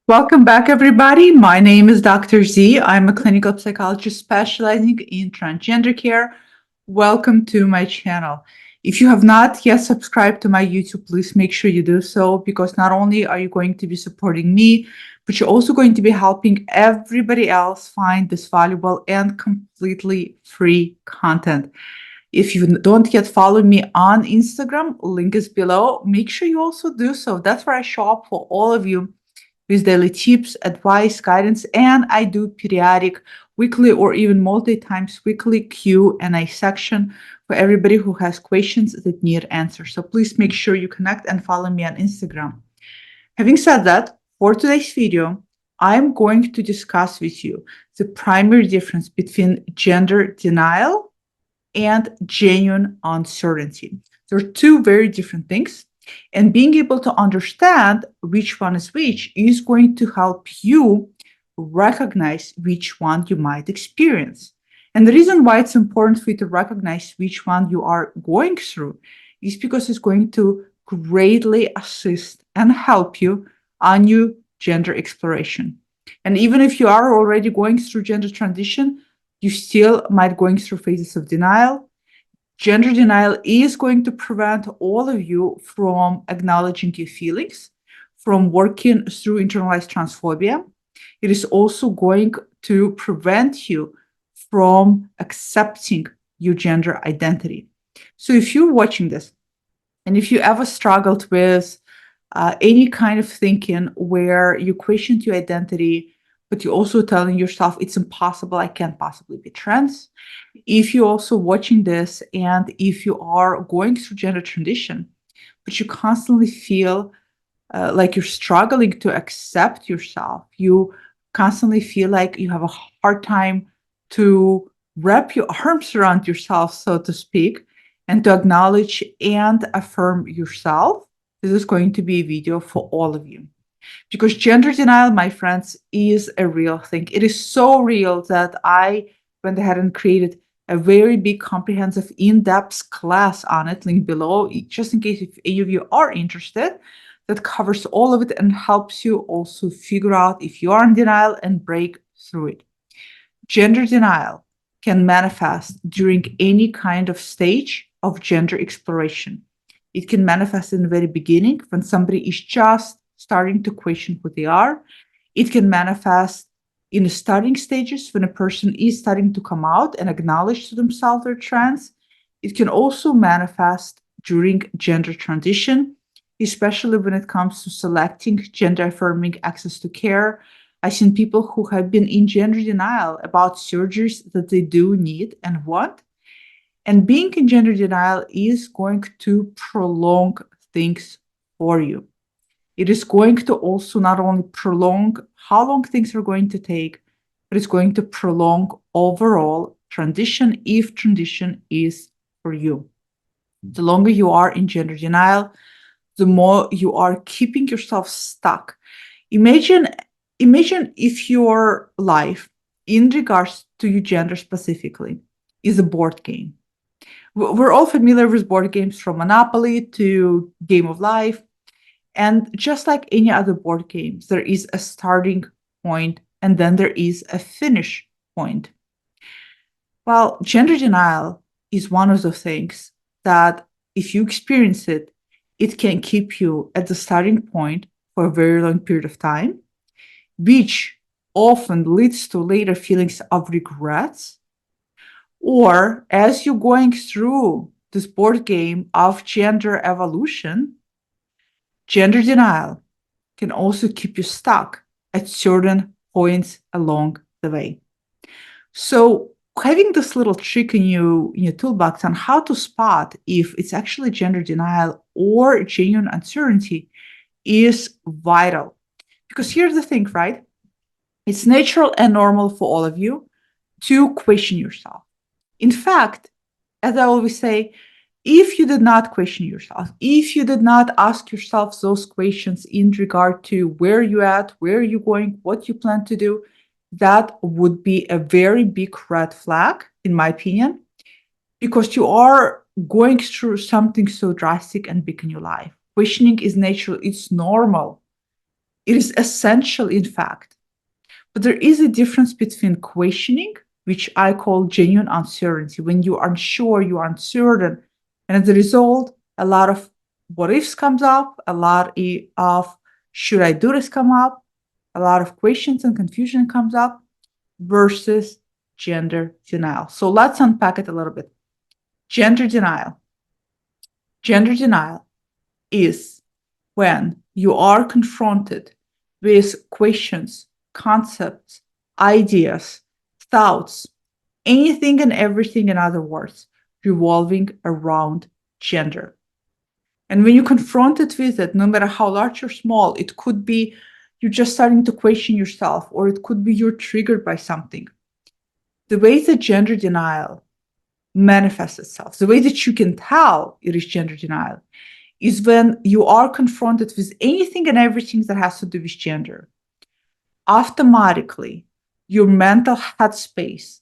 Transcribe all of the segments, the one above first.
Welcome back, everybody. My name is Dr. Z. I'm a clinical psychologist specializing in transgender care. Welcome to my channel. If you have not yet subscribed to my YouTube, please make sure you do so because not only are you going to be supporting me, but you're also going to be helping everybody else find this valuable and completely free content. If you don't yet follow me on Instagram, link is below. Make sure you also do so. That's where I show up for all of you with daily tips, advice, guidance, and I do periodic, weekly, or even multi times weekly Q&A section for everybody who has questions that need answers. So please make sure you connect and follow me on Instagram. Having said that, for today's video, I'm going to discuss with you the primary difference between gender denial and genuine uncertainty. They're two very different things. And being able to understand which one is which is going to help you recognize which one you might experience. And the reason why it's important for you to recognize which one you are going through is because it's going to greatly assist and help you on your gender exploration. And even if you are already going through gender transition, you still might going through phases of denial. Gender denial is going to prevent all of you from acknowledging your feelings, from working through internalized transphobia. It is also going to prevent you from accepting your gender identity. So if you're watching this, and if you ever struggled with any kind of thinking where you questioned your identity, but you're also telling yourself it's impossible, I can't possibly be trans. If you're also watching this and if you are going through gender transition, but you constantly feel like you're struggling to accept yourself, you constantly feel like you have a hard time to wrap your arms around yourself, so to speak, and to acknowledge and affirm yourself, this is going to be a video for all of you. Because gender denial, my friends, is a real thing. It is so real that I went ahead and created a very big, comprehensive, in-depth class on it, link below, just in case if any of you are interested, that covers all of it and helps you also figure out if you are in denial and break through it. Gender denial can manifest during any kind of stage of gender exploration. It can manifest in the very beginning when somebody is just starting to question who they are. It can manifest in the starting stages when a person is starting to come out and acknowledge to themselves they're trans. It can also manifest during gender transition, especially when it comes to selecting gender affirming access to care. I've seen people who have been in gender denial about surgeries that they do need and want. And being in gender denial is going to prolong things for you. It is going to also not only prolong how long things are going to take, but it's going to prolong overall transition if transition is for you. The longer you are in gender denial, the more you are keeping yourself stuck. Imagine if your life, in regards to your gender specifically, is a board game. We're all familiar with board games from Monopoly to Game of Life. And just like any other board games, there is a starting point and then there is a finish point. Well, gender denial is one of the things that if you experience it, it can keep you at the starting point for a very long period of time, which often leads to later feelings of regrets. Or as you're going through this board game of gender evolution, gender denial can also keep you stuck at certain points along the way. So having this little trick in your toolbox on how to spot if it's actually gender denial or genuine uncertainty is vital. Because here's the thing, right? It's natural and normal for all of you to question yourself. In fact, as I always say, if you did not question yourself, if you did not ask yourself those questions in regard to where you're at, where you're going, what you plan to do, that would be a very big red flag, in my opinion, because you are going through something so drastic and big in your life. Questioning is natural, it's normal. It is essential, in fact. But there is a difference between questioning, which I call genuine uncertainty, when you are unsure, you are uncertain, and as a result, a lot of what ifs comes up, a lot of should I do this come up, a lot of questions and confusion comes up, versus gender denial. So let's unpack it a little bit. Gender denial. Gender denial is when you are confronted with questions, concepts, ideas, thoughts, anything and everything, in other words, revolving around gender. And when you're confronted with it, no matter how large or small, it could be you're just starting to question yourself, or it could be you're triggered by something. The way that gender denial manifests itself, the way that you can tell it is gender denial, is when you are confronted with anything and everything that has to do with gender. Automatically, your mental headspace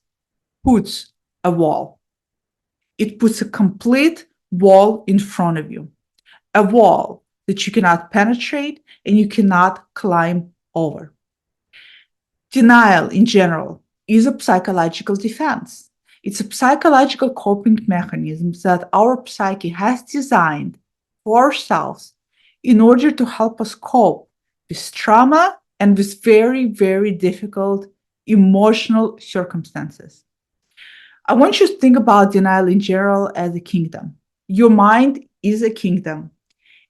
puts a wall. It puts a complete wall in front of you, a wall that you cannot penetrate and you cannot climb over. Denial in general is a psychological defense. It's a psychological coping mechanism that our psyche has designed for ourselves in order to help us cope with trauma and with very, very difficult emotional circumstances. I want you to think about denial in general as a kingdom. Your mind is a kingdom.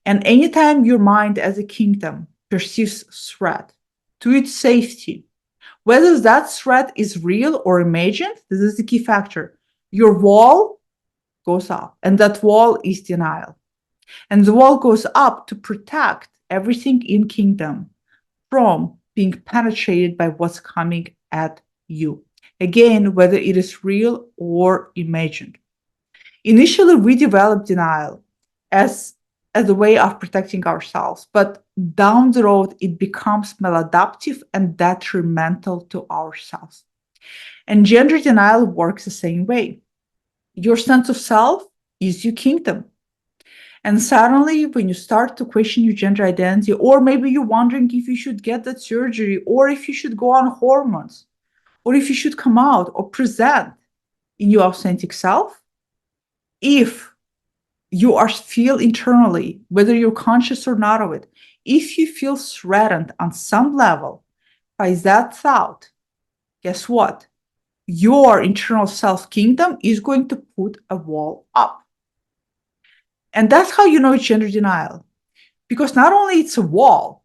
And anytime your mind as a kingdom perceives threat to its safety, whether that threat is real or imagined, this is the key factor. Your wall goes up, and that wall is denial. And the wall goes up to protect everything in kingdom from being penetrated by what's coming at you. Again, whether it is real or imagined. Initially, we developed denial as a way of protecting ourselves, but down the road, it becomes maladaptive and detrimental to ourselves. And gender denial works the same way. Your sense of self is your kingdom. And suddenly, when you start to question your gender identity, or maybe you're wondering if you should get that surgery, or if you should go on hormones, or if you should come out or present in your authentic self, if you are feel internally, whether you're conscious or not of it, if you feel threatened on some level by that thought, guess what? Your internal self kingdom is going to put a wall up. And that's how you know it's gender denial. Because not only it's a wall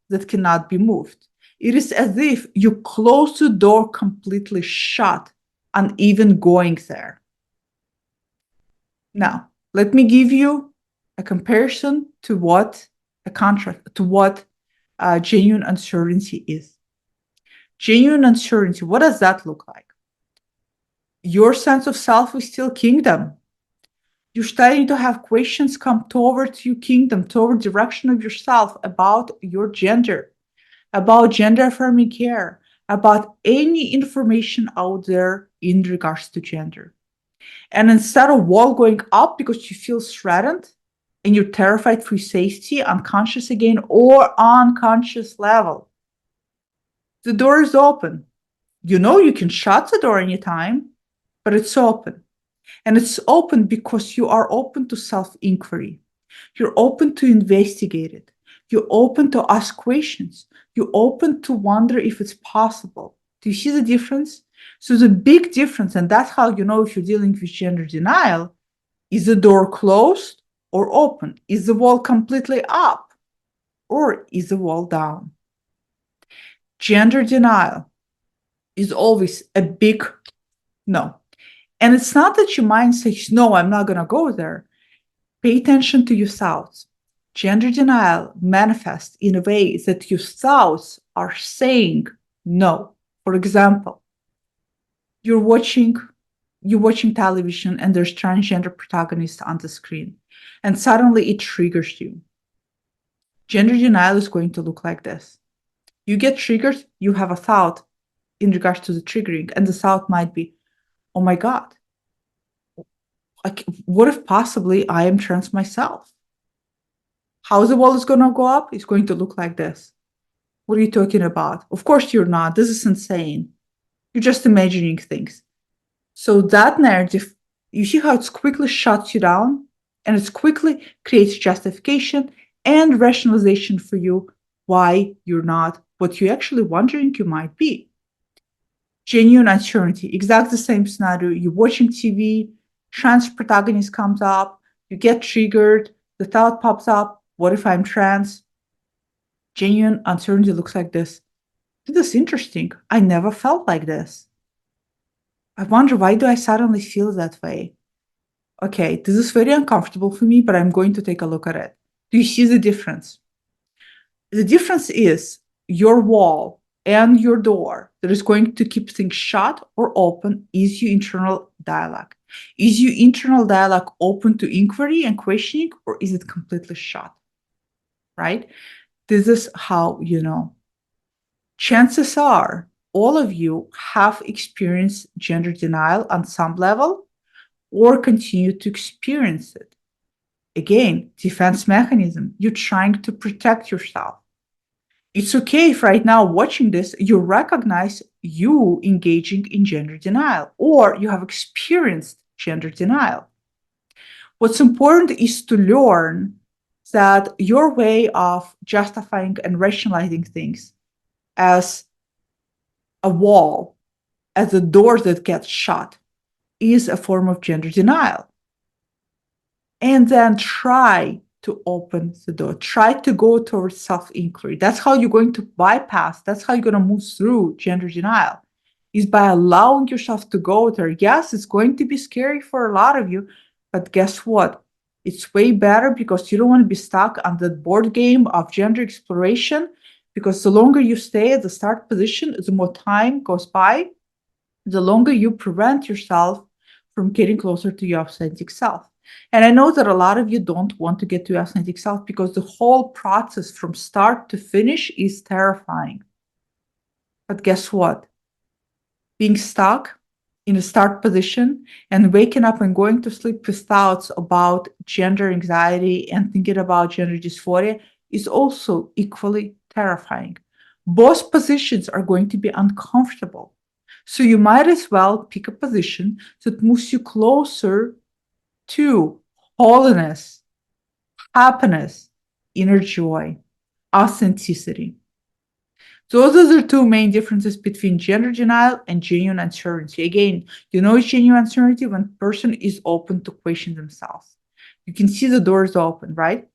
that cannot be moved. It is as if you close the door completely shut on even going there. Now, let me give you a comparison to what genuine uncertainty is. Genuine uncertainty, what does that look like? Your sense of self is still kingdom. You're starting to have questions come towards your kingdom, toward direction of yourself about your gender, about gender affirming care, about any information out there in regards to gender. And instead of wall going up because you feel threatened and you're terrified for your safety, unconscious again, or unconscious level, the door is open. You know you can shut the door anytime, but it's open. And it's open because you are open to self-inquiry. You're open to investigate it. You're open to ask questions. You're open to wonder if it's possible. Do you see the difference? So the big difference, and that's how you know if you're dealing with gender denial, is the door closed or open? Is the wall completely up or is the wall down? Gender denial is always a big no. And it's not that your mind says, no, I'm not going to go there. Pay attention to your thoughts. Gender denial manifests in a way that your thoughts are saying no. For example, you're watching television and there's transgender protagonists on the screen, and suddenly it triggers you. Gender denial is going to look like this. You get triggered, you have a thought in regards to the triggering, and the thought might be, oh my God, like, what if possibly I am trans myself? How the wall is going to go up? It's going to look like this. What are you talking about? Of course you're not. This is insane. You're just imagining things. So that narrative, you see how it's quickly shuts you down and it quickly creates justification and rationalization for you why you're not what you're actually wondering you might be. Genuine uncertainty, exactly the same scenario. You're watching TV, trans protagonist comes up, you get triggered, the thought pops up, what if I'm trans? Genuine uncertainty looks like this. This is interesting. I never felt like this. I wonder, why do I suddenly feel that way? Okay, this is very uncomfortable for me, but I'm going to take a look at it. Do you see the difference? The difference is your wall and your door that is going to keep things shut or open is your internal dialogue. Is your internal dialogue open to inquiry and questioning, or is it completely shut? Right? This is how you know. Chances are all of you have experienced gender denial on some level or continue to experience it. Again, defense mechanism. You're trying to protect yourself. It's okay if right now watching this, you recognize you engaging in gender denial or you have experienced gender denial. What's important is to learn that your way of justifying and rationalizing things as a wall, as a door that gets shut, is a form of gender denial. And then try to open the door, try to go towards self-inquiry. That's how you're going to bypass, that's how you're going to move through gender denial, is by allowing yourself to go there. Yes, it's going to be scary for a lot of you, but guess what? It's way better because you don't want to be stuck on the board game of gender exploration, because the longer you stay at the start position, the more time goes by, the longer you prevent yourself from getting closer to your authentic self. And I know that a lot of you don't want to get to your authentic self because the whole process from start to finish is terrifying. But guess what? Being stuck in a start position and waking up and going to sleep with thoughts about gender anxiety and thinking about gender dysphoria is also equally terrifying. Both positions are going to be uncomfortable. So you might as well pick a position that moves you closer to holiness, happiness, inner joy, authenticity. Those are the two main differences between gender denial and genuine uncertainty. Again, you know it's genuine uncertainty when a person is open to question themselves. You can see the door is open, right?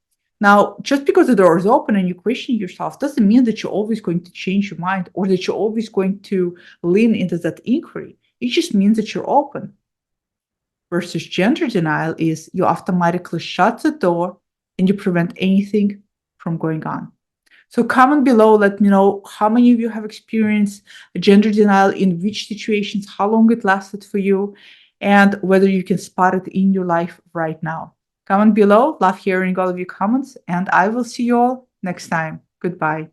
Now, just because the door is open and you question yourself doesn't mean that you're always going to change your mind or that you're always going to lean into that inquiry. It just means that you're open. Versus gender denial is you automatically shut the door and you prevent anything from going on. So comment below, let me know how many of you have experienced gender denial, in which situations, how long it lasted for you, and whether you can spot it in your life right now. Comment below, love hearing all of your comments, and I will see you all next time. Goodbye.